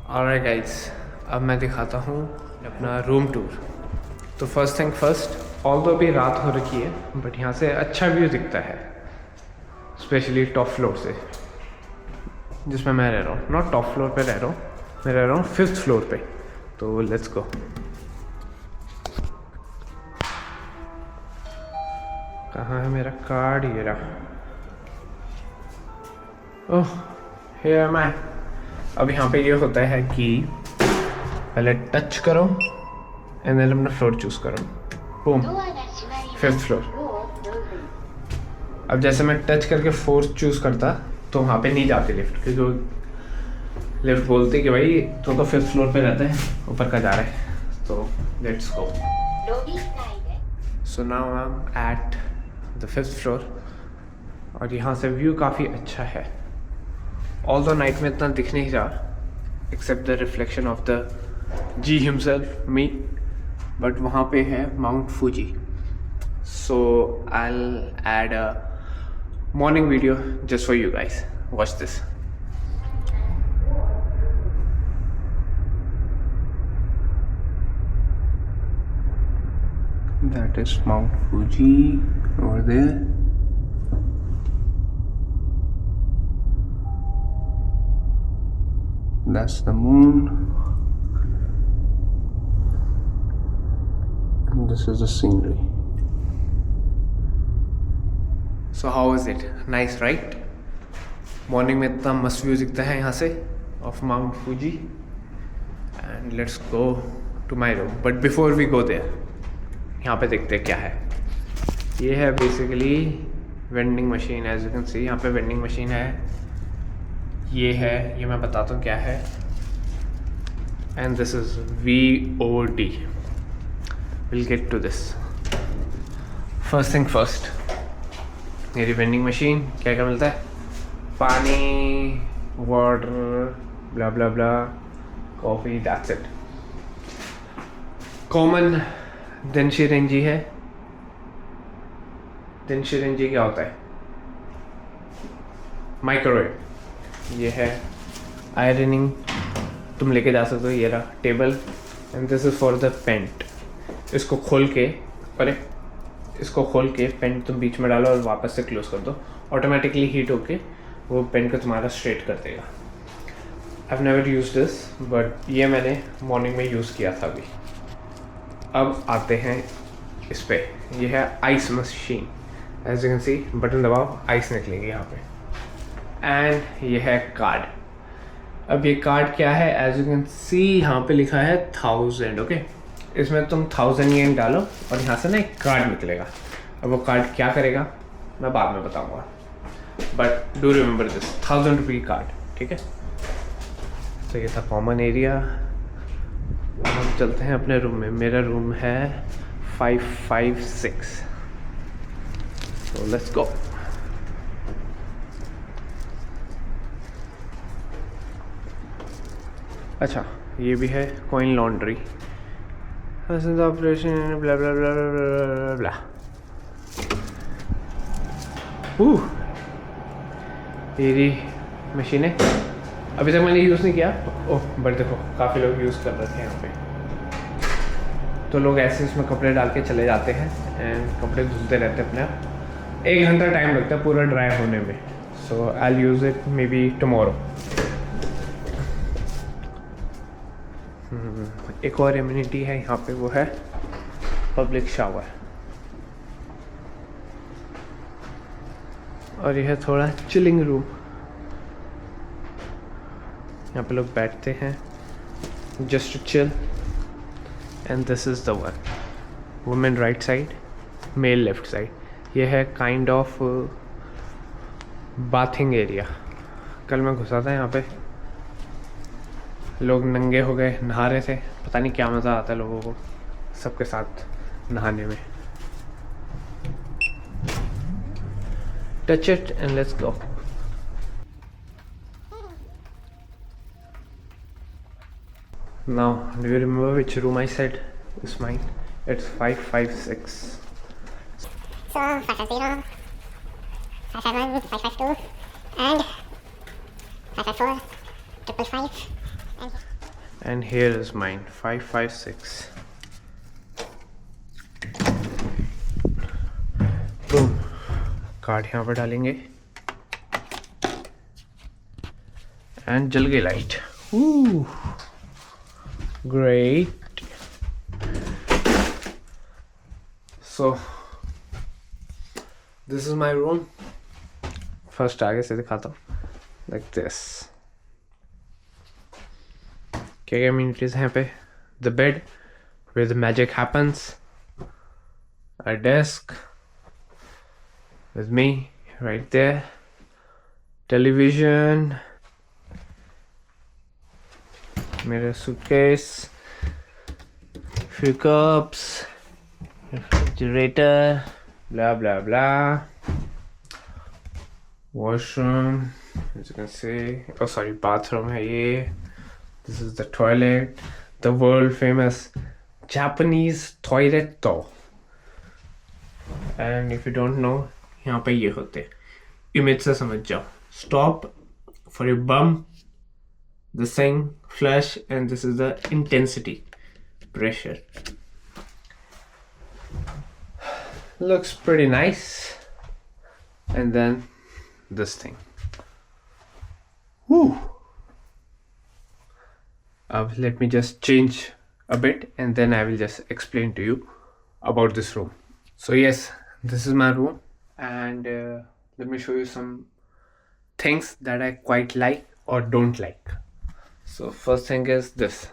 Alright guys, अब मैं दिखाता हूँ अपना रूम टूर। तो फर्स्ट थिंग फर्स्ट, ऑल दो अभी रात हो रखी है बट यहाँ से अच्छा व्यू दिखता है, स्पेशली टॉप फ्लोर से जिसमें मैं रह रहा हूँ। नॉट टॉप फ्लोर पे रह रहा हूँ, मैं रह रहा हूँ 5th फ्लोर पे। तो लेट्स गो। कहाँ है मेरा कार्ड? ये रहा। ओह, हियर मैं। अब यहाँ पे ये होता है कि पहले टच करो एंड देन अपना फ्लोर चूज करो। Boom, 5th floor. अब जैसे मैं टच करके 4th चूज करता तो वहाँ पे नहीं जाती लिफ्ट, क्योंकि लिफ्ट बोलती कि भाई तो 5th फ्लोर पे रहते हैं, ऊपर का जा रहा है। तो let's go. So now I am at the 5th floor और यहाँ से व्यू काफ़ी अच्छा है। ऑल्दो नाइट में इतना दिख नहीं रहा except the reflection of the जी हिमसेल्फ मी, बट वहाँ पे है Mount Fuji. So I will add a morning video just for you guys, watch this. That is Mount Fuji over there. That's the moon. And this is the scenery. So how is it? Nice, right? Morning में इतना मस्त view दिखता है यहाँ से of Mount Fuji. And let's go to my room. But before we go there, यहाँ पे देखते हैं क्या है। ये है basically vending machine. As you can see यहाँ पे वेंडिंग मशीन है। ये है, ये मैं बताता हूँ क्या है। And this is VOD। Will get to this. First thing first, मेरी वेंडिंग मशीन क्या क्या मिलता है? पानी, water, blah blah blah, coffee, that's it. Common देनशिरेंजी है। देनशिरेंजी क्या होता है? माइक्रोवेव। ये है आयरनिंग, तुम लेके जा सकते हो। ये रहा table and this is for the paint. इसको खोल के, अरे इसको खोल के पेंट तुम बीच में डालो और वापस से क्लोज कर दो, ऑटोमेटिकली हीट होके वो पेंट को तुम्हारा स्ट्रेट कर देगा। I have never use this but ये मैंने मॉर्निंग में यूज़ किया था अभी। अब आते हैं इस पे। ये है ice machine. As you can see, button दबाओ, आइस निकलेगी यहाँ पे। एंड ये है कार्ड। अब ये कार्ड क्या है? एज यू कैन सी यहाँ पे लिखा है 1000। ओके, इसमें तुम 1000 येन डालो और यहाँ से ना एक कार्ड निकलेगा। अब वो कार्ड क्या करेगा मैं बाद में बताऊँगा, बट डू रिमेंबर दिस 1000 रुपये कार्ड। ठीक है, तो ये था कॉमन एरिया। हम चलते हैं अपने रूम में। मेरा रूम है 556। तो लेट्स गो। अच्छा, ये भी है कॉइन लॉन्ड्री, ऑपरेशन, ब्ला ब्ला ब्ला ब्ला ब्ला। मेरी मशीनें अभी तक मैंने यूज़ नहीं किया। ओह बट देखो, काफ़ी लोग यूज़ कर रहे थे यहाँ पे। तो लोग ऐसे इसमें कपड़े डाल के चले जाते हैं एंड कपड़े धुलते रहते हैं अपने आप। 1 घंटा टाइम लगता है पूरा ड्राई होने में। So I will use it maybe tomorrow. एक और इम्यूनिटी है यहाँ पे, वो है पब्लिक शावर। और यह है थोड़ा चिलिंग रूम। यहाँ पे लोग बैठते हैं just to chill. And this is the one, women right side, male left side. ये है काइंड ऑफ बाथिंग एरिया। कल मैं घुसा था यहाँ पे, लोग नंगे हो गए, नहा रहे थे। पता नहीं क्या मज़ा आता है लोगों को सबके साथ नहाने में। Touch it and let's go. Now, do you remember which room I said is mine? It's 556. So 550, 551, 552, and 554, 555, and and here is mine 556. Boom. Card यहाँ पर डालेंगे and जल गई light. Great. So this is my room. First आगे से दिखाता हूँ like this. क्या क्या amenities हैं यहाँ पे? The bed where the magic happens. A desk with me right there. Television. मेरा suitcase. Few cups. Refrigerator. Blah blah blah. Washroom, as you can see. Oh sorry, bathroom है ये. This is the toilet. The world famous Japanese toilet though. And if you don't know, यहाँ पे ये होते हैं. Image से समझ जाओ. Stop for your bum. The sink, flush, and this is the intensity, pressure. Looks pretty nice. And then this thing. Woo. Let me just change a bit and then I will just explain to you about this room. So yes, this is my room and let me show you some things that I quite like or don't like. So first thing is this.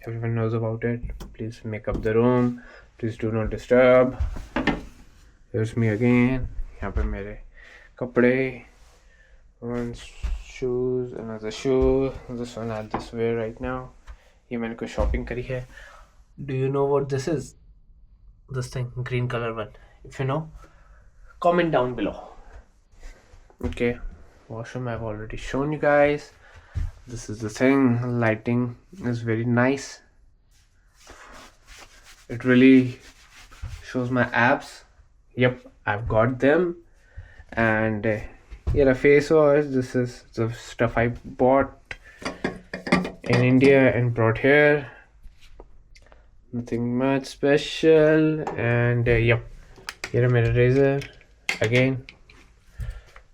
Everyone knows about it. Please make up the room. Please do not disturb. Here's me again. यहाँ पे मेरे कपड़े, one shoes, another shoe. This one I just wear right now. ये मैंने कोई shopping करी है. Do you know what this is? This thing, green color one. If you know, comment down below. Okay, washroom I've already shown you guys. This is the thing. Lighting is very nice. It really shows my abs. Yep, I've got them. And here a face wash. This is the stuff I bought in India and brought here. Nothing much special. And yep, here a mirror razor. Again,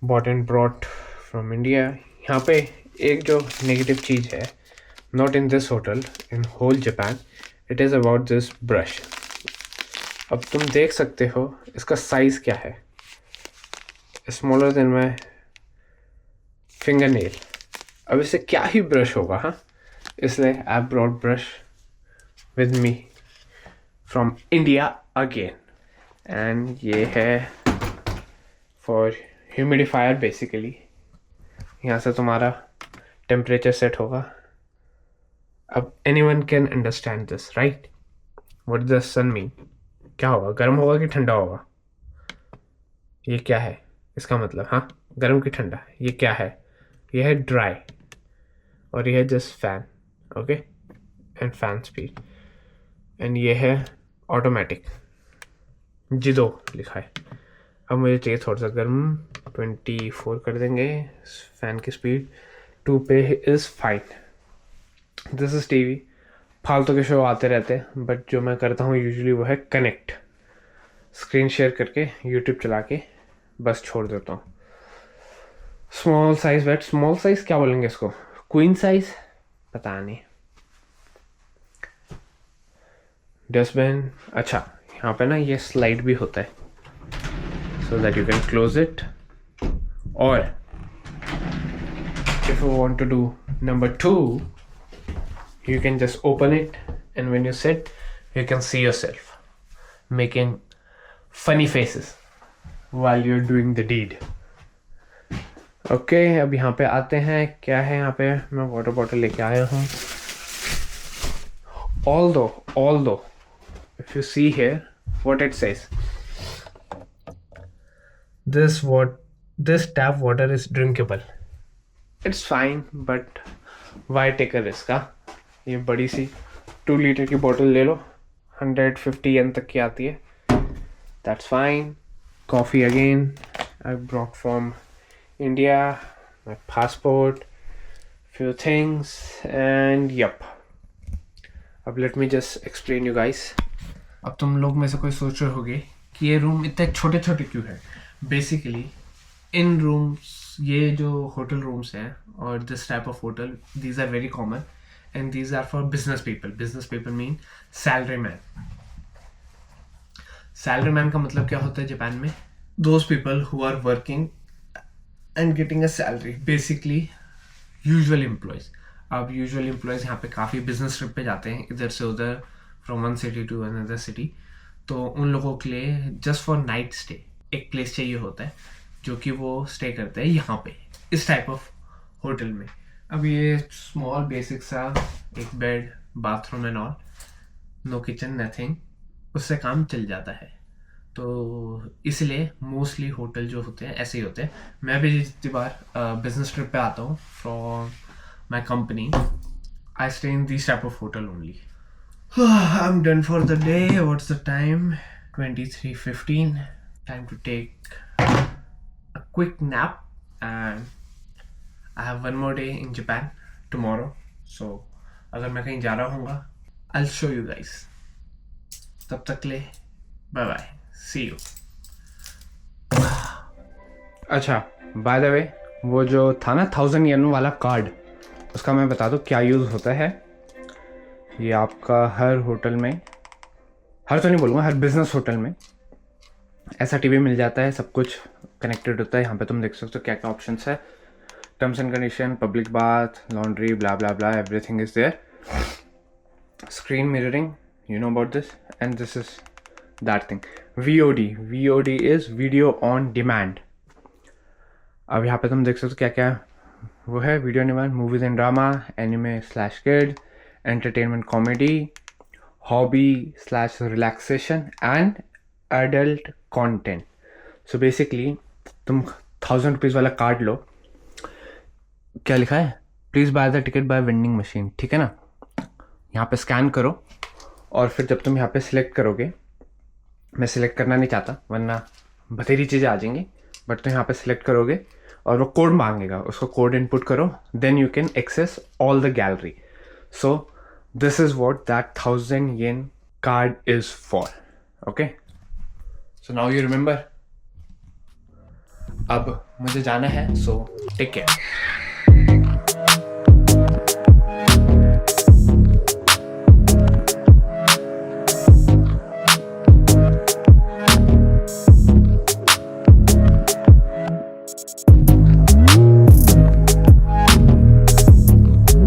bought and brought from India. यहाँ पे एक जो negative चीज़ है, not in this hotel, in whole Japan, it is about this brush. अब तुम देख सकते हो इसका साइज क्या है. Smaller than my fingernail. अब इससे क्या ही ब्रश होगा, हाँ. इसलिए I brought brush with me from India again. And ये है for humidifier basically. यहाँ से तुम्हारा temperature set होगा. अब anyone can understand this, right? What does sun mean? क्या होगा, गर्म होगा कि ठंडा होगा? ये क्या है इसका मतलब, हाँ, गर्म की ठंडा. ये क्या है? ये है ड्राई और ये है just fan. Okay, and fan speed. And ये है ऑटोमेटिक, जिदो लिखा है. अब मुझे चाहिए थोड़ा सा गर्म. 24 कर देंगे. फैन की स्पीड 2 पे is fine. This is TV. फालतू के शो आते रहते हैं, बट जो मैं करता हूँ यूजुअली वो है कनेक्ट. स्क्रीन शेयर करके यूट्यूब चला के बस छोड़ देता हूँ. Small size bed. Small size क्या बोलेंगे इसको? Queen size? पता नहीं. डस्टबिन. अच्छा, यहाँ पे ना ये स्लाइड भी होता है, so that you can close it. Or if you want to do number 2, you can just open it, and when you sit, you can see yourself making funny faces while you're doing the deed. Okay, अब यहाँ पे आते हैं. क्या है यहाँ पे? मैं वाटर बॉटल लेके आया हूँ. Although, if you see here, what it says, this tap water is drinkable. It's fine, but why take a risk? ये बड़ी सी 2 लीटर की बोतल ले लो, 150 yen तक की आती है. That's fine. Coffee again, I brought from India. My passport, few things, and yep. अब let me just explain you guys. अब तुम लोग में से कोई सोच रहे होगे कि ये रूम इतने छोटे छोटे क्यों है. बेसिकली इन रूम्स, ये जो होटल रूम्स हैं और this type of hotel, these are very common and these are for business people. Business people mean salary man. Salary man का मतलब क्या होता है जापान में? Those people who are working and getting a salary, basically usual employees. अब usual employees यहाँ पे काफ़ी बिजनेस ट्रिप पे जाते हैं इधर से उधर, from one city to another city. तो उन लोगों के लिए जस्ट फॉर नाइट स्टे एक प्लेस चाहिए होता है जो कि वो स्टे करते हैं यहाँ पे इस टाइप ऑफ होटल में. अब ये स्मॉल बेसिक सा एक bed, bathroom and all, no kitchen nothing, उससे काम चल जाता है. तो इसलिए मोस्टली होटल जो होते हैं ऐसे ही होते हैं. मैं भी जितनी बार बिजनेस ट्रिप पे आता हूँ from my company, I stay in this type of hotel only. I'm done for the day. What's the time? 23:15. Time to take a quick nap, and I have one more day in Japan tomorrow. So अगर मैं कहीं जा रहा हूँगा, I'll show you guys. तब तक ले bye bye. See you. अच्छा, by the way, वो जो था ना 1000 येन वाला कार्ड, उसका मैं बता दूँ क्या यूज़ होता है. ये आपका हर होटल में, हर तो नहीं बोलूँगा, हर बिजनेस होटल में ऐसा टीवी मिल जाता है. सब कुछ कनेक्टेड होता है. यहाँ पे तुम देख सकते हो क्या क्या ऑप्शंस है. Terms and condition, public bath, laundry, blah blah blah, everything is there. Screen mirroring, you know about this, and this is that thing. VOD is video on demand. अब यहाँ पे तुम देख सकते हो क्या क्या वो है. Video on demand, movies and drama, anime / kid, entertainment comedy, hobby/relaxation and adult content. So basically तुम 1000 रुपीज़ वाला कार्ड लो. क्या लिखा है? Please buy the ticket by vending machine. ठीक है ना. यहाँ पे स्कैन करो और फिर जब तुम यहाँ पे सिलेक्ट करोगे, मैं सिलेक्ट करना नहीं चाहता वरना बतेरी चीज़ें आ जाएंगी, बट तुम यहाँ पे सिलेक्ट करोगे और वो कोड मांगेगा, उसको कोड इनपुट करो, then you can access all the gallery. So this is what that 1000 yen card is for. Okay, so now you remember. अब मुझे जाना है, so take care.